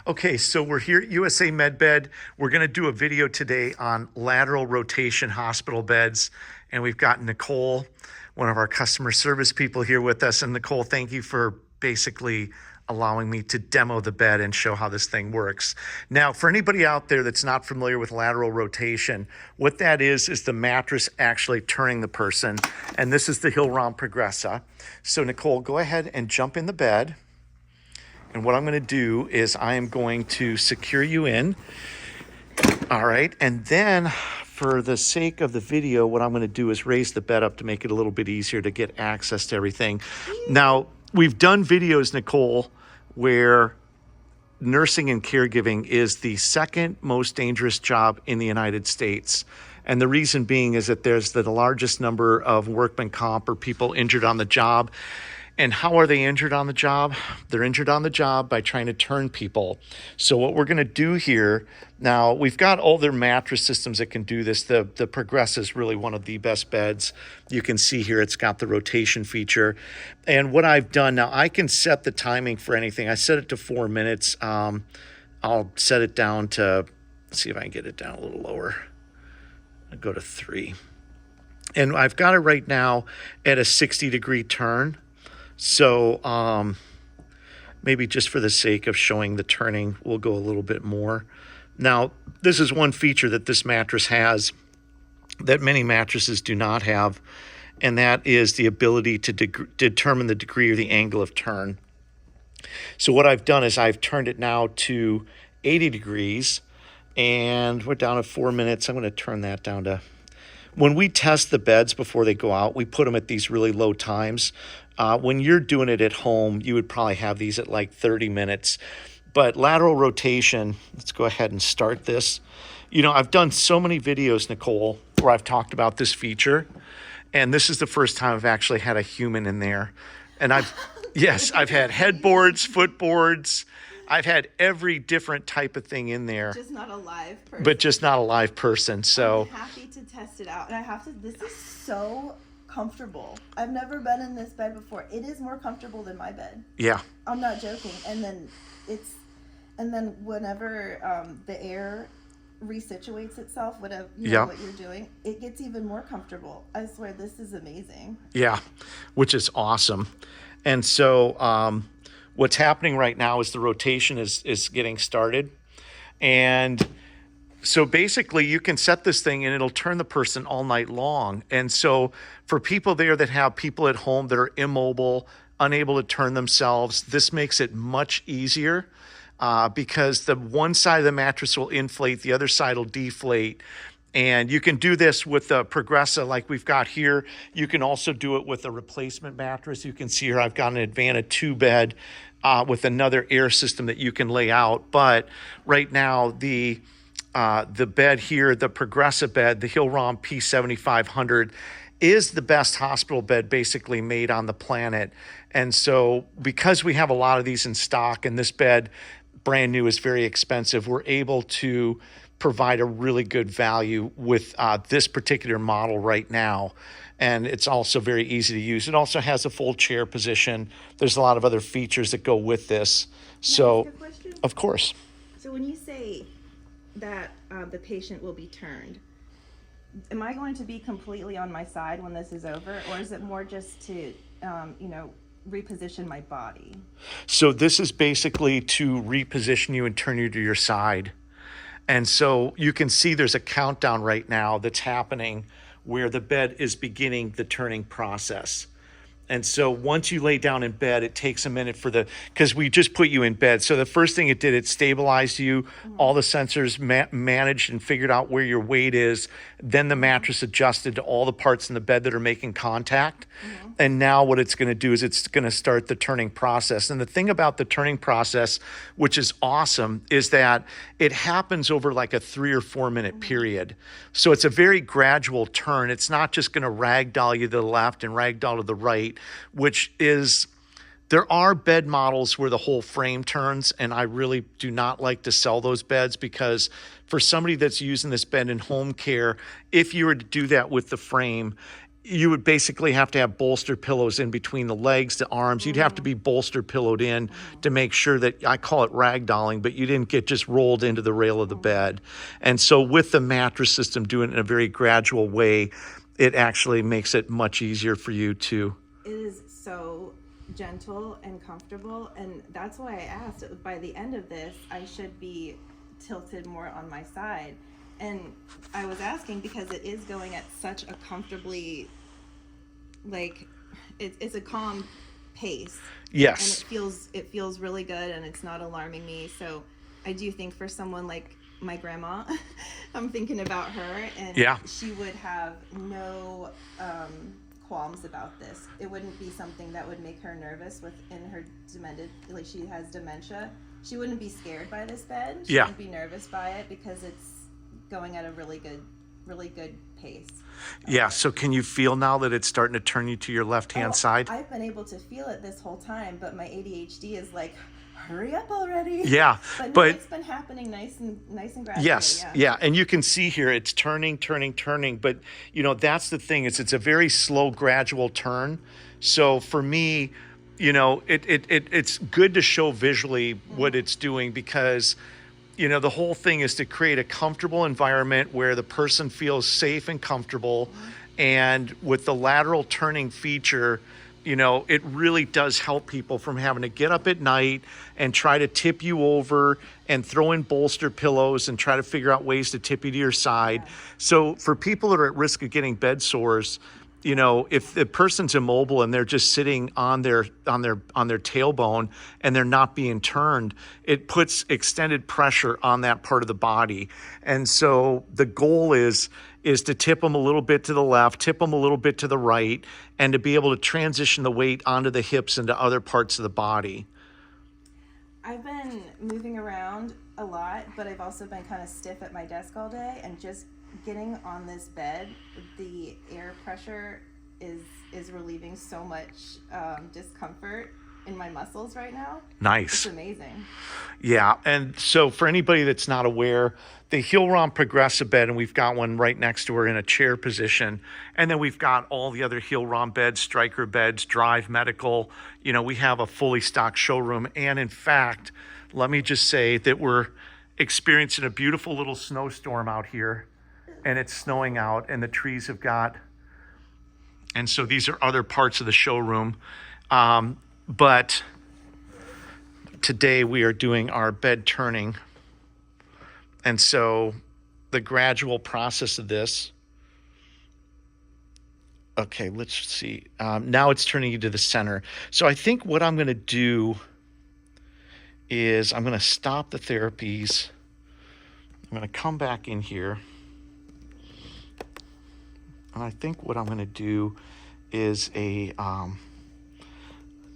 Okay, so we're here at USA MedBed. We're going to do a video today on lateral rotation hospital beds. And we've got Nicole, one of our customer service people here with us. And Nicole, thank you for basically allowing me to demo the bed and show how this thing works. Now, for anybody out there that's not familiar with lateral rotation, what that is the mattress actually turning the person. And this is the Hill-Rom Progressa. So Nicole, go ahead and jump in the bed. And what I'm going to do is I am going to secure you in. All right. And then for the sake of the video, what I'm going to do is raise the bed up to make it a little bit easier to get access to everything. Now, we've done videos, Nicole, where nursing and caregiving is the second most dangerous job in the United States. And the reason being is that there's the largest number of workman comp or people injured on the job. And how are they injured on the job? They're injured on the job by trying to turn people. So what we're going to do here, now we've got older mattress systems that can do this. The Progressa is really one of the best beds. You can see here it's got the rotation feature. And what I've done, now I can set the timing for anything. I set it to 4 minutes. I'll set it down to, let's see if I can get it down a little lower. I'll go to 3. And I've got it right now at a 60-degree turn. So maybe just for the sake of showing the turning, we'll go a little bit more. Now, this is one feature that this mattress has that many mattresses do not have, and that is the ability to determine the degree or the angle of turn. So what I've done is I've turned it now to 80 degrees, and we're down at 4 minutes. I'm going to turn that down to... When we test the beds before they go out, we put them at these really low times. When you're doing it at home, you would probably have these at like 30 minutes. But lateral rotation, let's go ahead and start this. You know, I've done so many videos, Nicole, where I've talked about this feature. And this is the first time I've actually had a human in there. And yes, I've had headboards, footboards. I've had every different type of thing in there. Just not a live person. But just not a live person. So I'm happy to test it out. And this is so comfortable. I've never been in this bed before. It is more comfortable than my bed. Yeah. I'm not joking. And then whenever the air resituates itself, whatever what you're doing, it gets even more comfortable. I swear this is amazing. Yeah, which is awesome. And so what's happening right now is the rotation is getting started. And so basically you can set this thing and it'll turn the person all night long. And so for people there that have people at home that are immobile, unable to turn themselves, this makes it much easier because the one side of the mattress will inflate, the other side will deflate. And you can do this with the Progressa like we've got here. You can also do it with a replacement mattress. You can see here I've got an Advanta 2 bed with another air system that you can lay out. But right now the bed here, the Progressa bed, the Hill-Rom P7500, is the best hospital bed basically made on the planet. And so because we have a lot of these in stock and this bed brand new is very expensive, we're able to provide a really good value with this particular model right now. And it's also very easy to use. It also has a full chair position. There's a lot of other features that go with this. So, can I ask a question? Of course. So when you say that the patient will be turned, am I going to be completely on my side when this is over, or is it more just to reposition my body? So this is basically to reposition you and turn you to your side. And so you can see there's a countdown right now that's happening where the bed is beginning the turning process. And so once you lay down in bed, it takes a minute because we just put you in bed. So the first thing it did, it stabilized you. Mm-hmm. All the sensors managed and figured out where your weight is. Then the mattress adjusted to all the parts in the bed that are making contact. Mm-hmm. And now what it's going to do is it's going to start the turning process. And the thing about the turning process, which is awesome, is that it happens over like a 3 or 4 minute period. So it's a very gradual turn. It's not just going to ragdoll you to the left and ragdoll to the right, which is, there are bed models where the whole frame turns, and I really do not like to sell those beds because for somebody that's using this bed in home care, if you were to do that with the frame, you would basically have to have bolster pillows in between the legs, the arms. You'd have to be bolster pillowed in to make sure that, I call it ragdolling, but you didn't get just rolled into the rail of the bed. And so with the mattress system, doing it in a very gradual way, it actually makes it much easier for you to. It is so gentle and comfortable, and that's why I asked, by the end of this I should be tilted more on my side. And I was asking because it is going at such a comfortably, like, it's a calm pace. Yes. And it feels really good, and it's not alarming me. So I do think for someone like my grandma, I'm thinking about her, and Yeah. she would have no qualms about this. It wouldn't be something that would make her nervous within her demented, like she has dementia. She wouldn't be scared by this bed. She wouldn't be nervous by it because it's going at a really good pace. Yeah. So can you feel now that it's starting to turn you to your left-hand side? I've been able to feel it this whole time, but my ADHD is like, hurry up already. Yeah. But no, it's been happening nice and gradually. Yes. Yeah. And you can see here it's turning. But, that's the thing, is it's a very slow, gradual turn. So for me, it's good to show visually what it's doing, because the whole thing is to create a comfortable environment where the person feels safe and comfortable. And with the lateral turning feature, it really does help people from having to get up at night and try to tip you over and throw in bolster pillows and try to figure out ways to tip you to your side. So for people that are at risk of getting bed sores, if the person's immobile and they're just sitting on their tailbone and they're not being turned, it puts extended pressure on that part of the body. And so the goal is to tip them a little bit to the left, tip them a little bit to the right, and to be able to transition the weight onto the hips and to other parts of the body. I've been moving around a lot, but I've also been kind of stiff at my desk all day, and just getting on this bed, the air pressure is relieving so much discomfort in my muscles right now. Nice. It's amazing. Yeah. And so for anybody that's not aware, the Hillrom Progressive bed, and we've got one right next to her in a chair position. And then we've got all the other Hillrom beds, Stryker beds, Drive Medical. We have a fully stocked showroom. And in fact, let me just say that we're experiencing a beautiful little snowstorm out here, and it's snowing out, and the trees have got, and so these are other parts of the showroom. But today we are doing our bed turning. And so the gradual process of this, okay, let's see. Now it's turning you to the center. So I think what I'm going to do is I'm going to stop the therapies. I'm going to come back in here. And I think what I'm going to do is you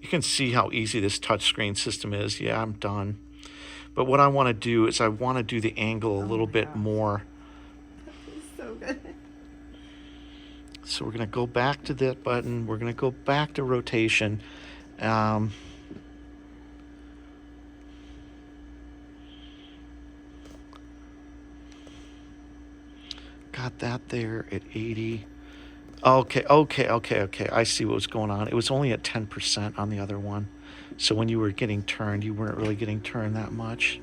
can see how easy this touchscreen system is. Yeah, I'm done. But what I want to do is I want to do the angle a little bit more. So good. So we're going to go back to that button. We're going to go back to rotation. Got that there at 80. Okay. I see what was going on. It was only at 10% on the other one. So when you were getting turned, you weren't really getting turned that much.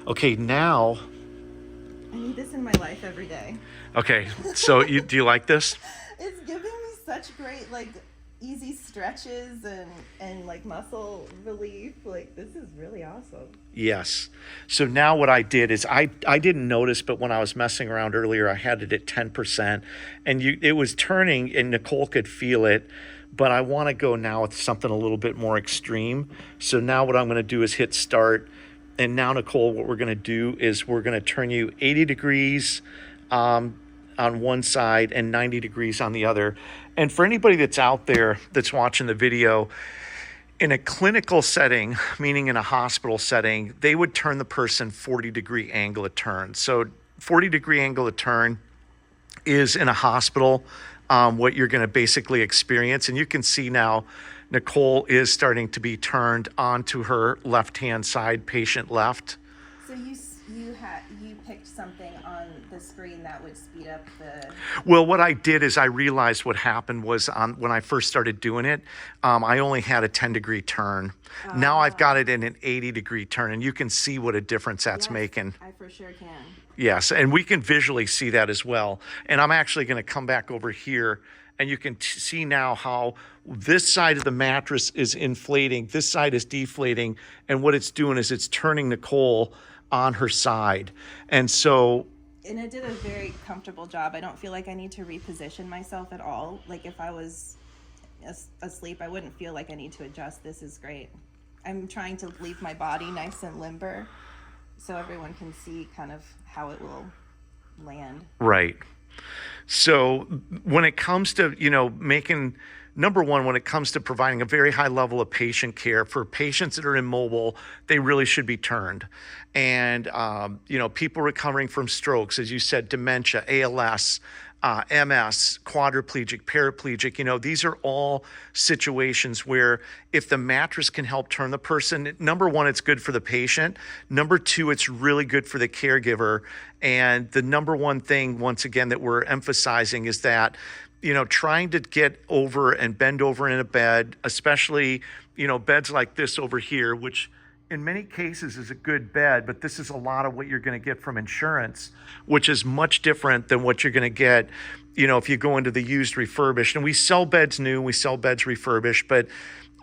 Okay, now. I need this in my life every day. Okay, so do you like this? It's giving me such great, easy stretches and muscle relief. This is really awesome. Yes. So now what I did is I didn't notice, but when I was messing around earlier, I had it at 10%, and it was turning, and Nicole could feel it. But I want to go now with something a little bit more extreme. So now what I'm going to do is hit start. And now, Nicole, what we're going to do is we're going to turn you 80 degrees on one side and 90 degrees on the other. And for anybody that's out there that's watching the video, in a clinical setting, meaning in a hospital setting, they would turn the person 40-degree angle of turn. So 40-degree angle of turn is in a hospital what you're going to basically experience. And you can see now Nicole is starting to be turned onto her left-hand side, patient left. So you picked something on the screen that would speed up the. Well, what I did is I realized what happened was when I first started doing it, I only had a 10-degree turn. Now I've got it in an 80-degree turn, and you can see what a difference that's Yes, making. I for sure can. Yes, and we can visually see that as well. And I'm actually going to come back over here, and you can see now how this side of the mattress is inflating, this side is deflating, and what it's doing is it's turning Nicole on her side. And so And it did a very comfortable job. I don't feel like I need to reposition myself at all. Like if I was asleep, I wouldn't feel like I need to adjust. This is great. I'm trying to leave my body nice and limber so everyone can see kind of how it will land. right. So when it comes to, making, number one, when it comes to providing a very high level of patient care for patients that are immobile, they really should be turned. And, people recovering from strokes, as you said, dementia, ALS, MS, quadriplegic, paraplegic, these are all situations where if the mattress can help turn the person, number one, it's good for the patient. Number two, it's really good for the caregiver. And the number one thing, once again, that we're emphasizing is that, trying to get over and bend over in a bed, especially, beds like this over here, which in many cases is a good bed, but this is a lot of what you're going to get from insurance, which is much different than what you're going to get, if you go into the used refurbished. And we sell beds new, we sell beds refurbished, but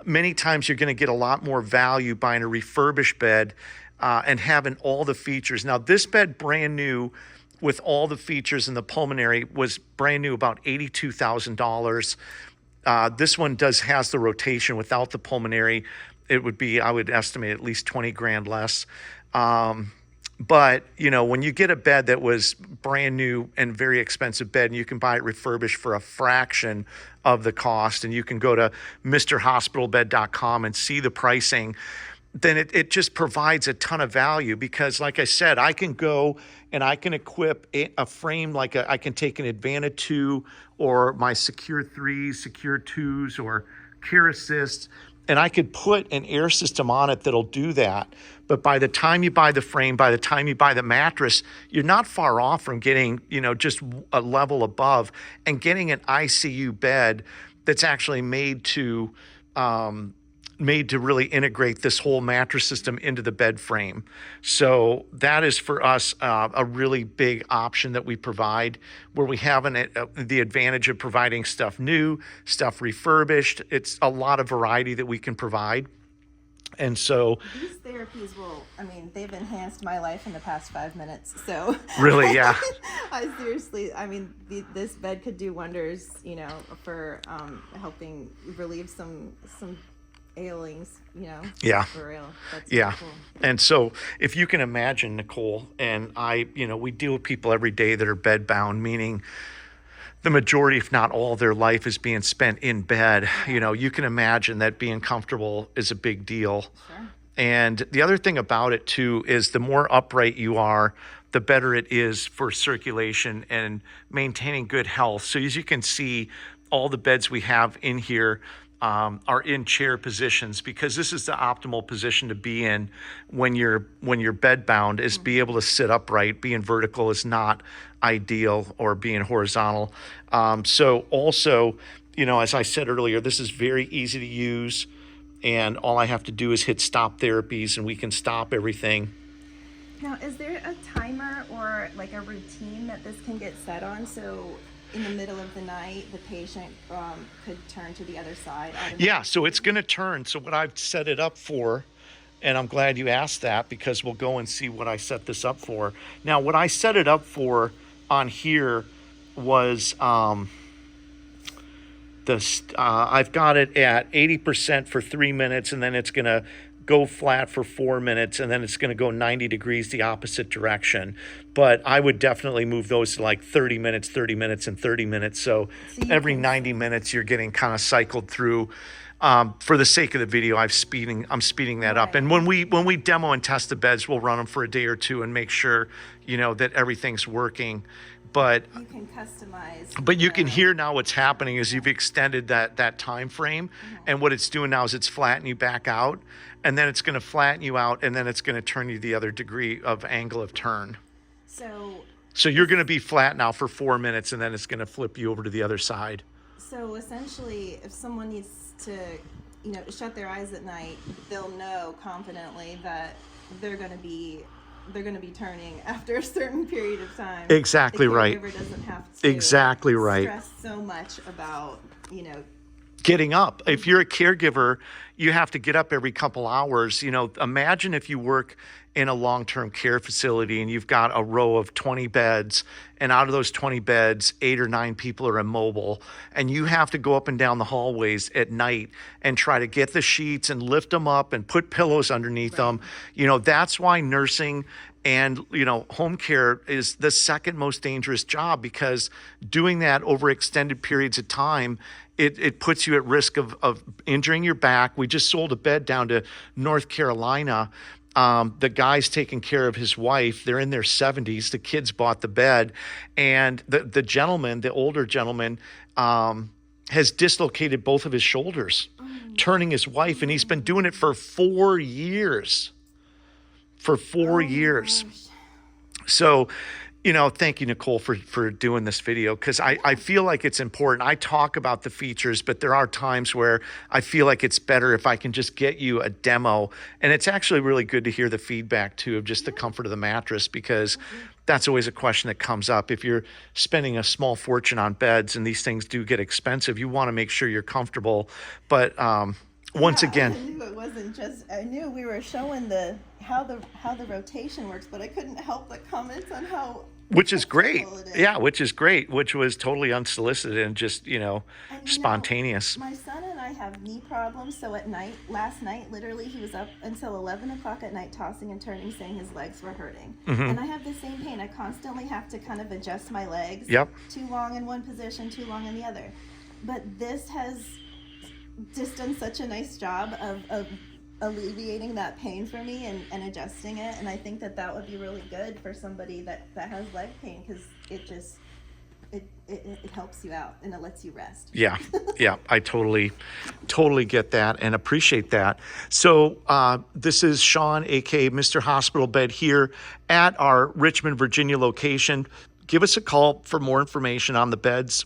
many times you're going to get a lot more value buying a refurbished bed and having all the features. Now, this bed, brand new, with all the features in the pulmonary, was brand new, about $82,000. This one has the rotation without the pulmonary. It would be, I would estimate, at least 20 grand less. But, when you get a bed that was brand new and very expensive bed, and you can buy it refurbished for a fraction of the cost, and you can go to mrhospitalbed.com and see the pricing, then it just provides a ton of value because, like I said, I can go and I can equip a frame like I can take an Advanta 2 or my Secure 3s, Secure 2s, or Care Assist, and I could put an air system on it that'll do that. But by the time you buy the frame, by the time you buy the mattress, you're not far off from getting, just a level above and getting an ICU bed that's actually made to really integrate this whole mattress system into the bed frame. So that is for us a really big option that we provide, where we have the advantage of providing stuff new, stuff refurbished. It's a lot of variety that we can provide. And so these therapies they've enhanced my life in the past 5 minutes. So really, yeah. I seriously, this bed could do wonders, for helping relieve some ailings, Yeah. for real. That's Yeah. cool. And so if you can imagine, Nicole, and I, we deal with people every day that are bed bound, meaning the majority, if not all, of their life is being spent in bed. You can imagine that being comfortable is a big deal. Sure. And the other thing about it too is the more upright you are, the better it is for circulation and maintaining good health. So as you can see, all the beds we have in here are in chair positions, because this is the optimal position to be in when you're bed bound, is be able to sit upright. Being vertical is not ideal, or being horizontal. So also, as I said earlier, this is very easy to use, and all I have to do is hit stop therapies and we can stop everything. Now, is there a timer or like a routine that this can get set on? So in the middle of the night, the patient could turn to the other side? Yeah, so it's going to turn. So what I've set it up for, and I'm glad you asked that, because we'll go and see what I set this up for. Now, what I set it up for on here was I've got it at 80% for 3 minutes, and then it's going to go flat for 4 minutes, and then it's going to go 90 degrees the opposite direction. But I would definitely move those to like 30 minutes, 30 minutes, and 30 minutes. So every 90 minutes, you're getting kind of cycled through. For the sake of the video, I'm speeding that up. And when we demo and test the beds, we'll run them for a day or two and make sure, that everything's working. But you can customize. But you can hear now what's happening is you've extended that time frame, and what it's doing now is it's flattening you back out, and then it's going to flatten you out, and then it's going to turn you the other degree of angle of turn. So you're going to be flat now for 4 minutes, and then it's going to flip you over to the other side. So essentially, if someone needs to, shut their eyes at night, they'll know confidently that they're going to be turning after a certain period of time. Exactly right. The caregiver doesn't have to Exactly right. stress so much about, Getting up. If you're a caregiver, you have to get up every couple hours. Imagine if you work in a long-term care facility and you've got a row of 20 beds, and out of those 20 beds, 8 or 9 people are immobile, and you have to go up and down the hallways at night and try to get the sheets and lift them up and put pillows underneath them. That's why nursing and, home care is the second most dangerous job, because doing that over extended periods of time, it puts you at risk of injuring your back. We just sold a bed down to North Carolina. The guy's taking care of his wife. They're in their 70s. The kids bought the bed. And the gentleman, the older gentleman, has dislocated both of his shoulders, turning his wife. And he's been doing it for 4 years. For 4 years. Gosh. So, thank you, Nicole, for doing this video, because I feel like it's important. I talk about the features, but there are times where I feel like it's better if I can just get you a demo. And it's actually really good to hear the feedback, too, of just the comfort of the mattress, because that's always a question that comes up. If you're spending a small fortune on beds, and these things do get expensive, you want to make sure you're comfortable. But once again, I knew it wasn't just. I knew we were showing how the rotation works, but I couldn't help but comment on how. Which is great. It is. Yeah, which is great. Which was totally unsolicited and just spontaneous. My son and I have knee problems, so last night, literally, he was up until 11 o'clock at night, tossing and turning, saying his legs were hurting. And I have the same pain. I constantly have to kind of adjust my legs. Yep. Too long in one position, too long in the other. But this has just done such a nice job of alleviating that pain for me and adjusting it, and I think that would be really good for somebody that has leg pain, because it helps you out and it lets you rest. Yeah, I totally get that and appreciate that. So this is Sean, aka Mr. Hospital Bed, here at our Richmond, Virginia location. Give us a call for more information on the beds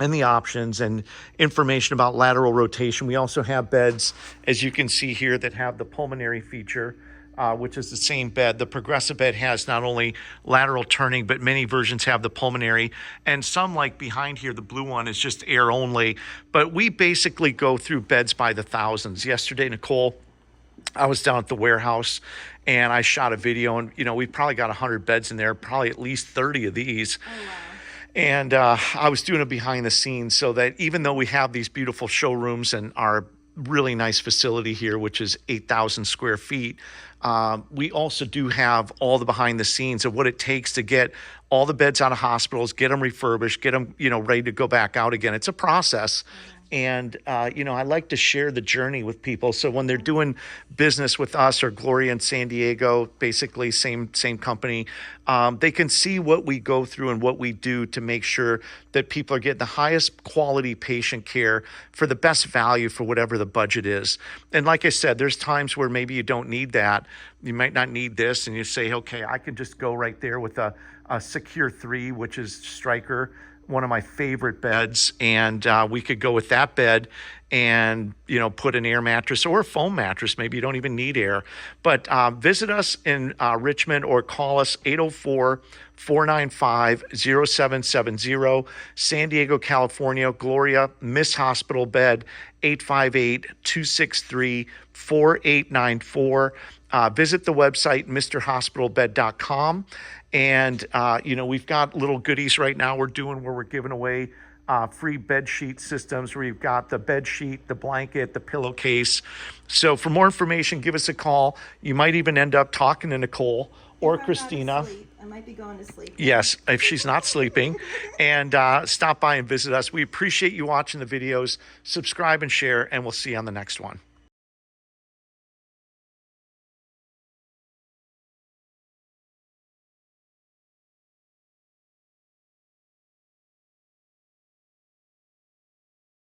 and the options and information about lateral rotation. We also have beds, as you can see here, that have the pulmonary feature, which is the same bed. The progressive bed has not only lateral turning, but many versions have the pulmonary. And some, like behind here, the blue one, is just air only. But we basically go through beds by the thousands. Yesterday, Nicole, I was down at the warehouse and I shot a video, and we've probably got 100 beds in there, probably at least 30 of these. Oh, wow. And I was doing it behind the scenes, so that even though we have these beautiful showrooms and our really nice facility here, which is 8,000 square feet, we also do have all the behind the scenes of what it takes to get all the beds out of hospitals, get them refurbished, get them, ready to go back out again. It's a process. And, I like to share the journey with people. So when they're doing business with us or Gloria in San Diego, basically same company, they can see what we go through and what we do to make sure that people are getting the highest quality patient care for the best value for whatever the budget is. And like I said, there's times where maybe you don't need that. You might not need this, and you say, okay, I can just go right there with a Secure 3, which is Stryker, one of my favorite beds, and we could go with that bed and put an air mattress or a foam mattress. Maybe you don't even need air. But visit us in Richmond or call us 804-495-0770. San Diego, California, Gloria, Miss Hospital Bed, 858-263-4894. Visit the website, mrhospitalbed.com. And, we've got little goodies right now we're doing where we're giving away free bed sheet systems where you've got the bed sheet, the blanket, the pillowcase. So for more information, give us a call. You might even end up talking to Nicole or If I'm Christina. not asleep, I might be going to sleep. Yes, if she's not sleeping. And stop by and visit us. We appreciate you watching the videos. Subscribe and share, and we'll see you on the next one.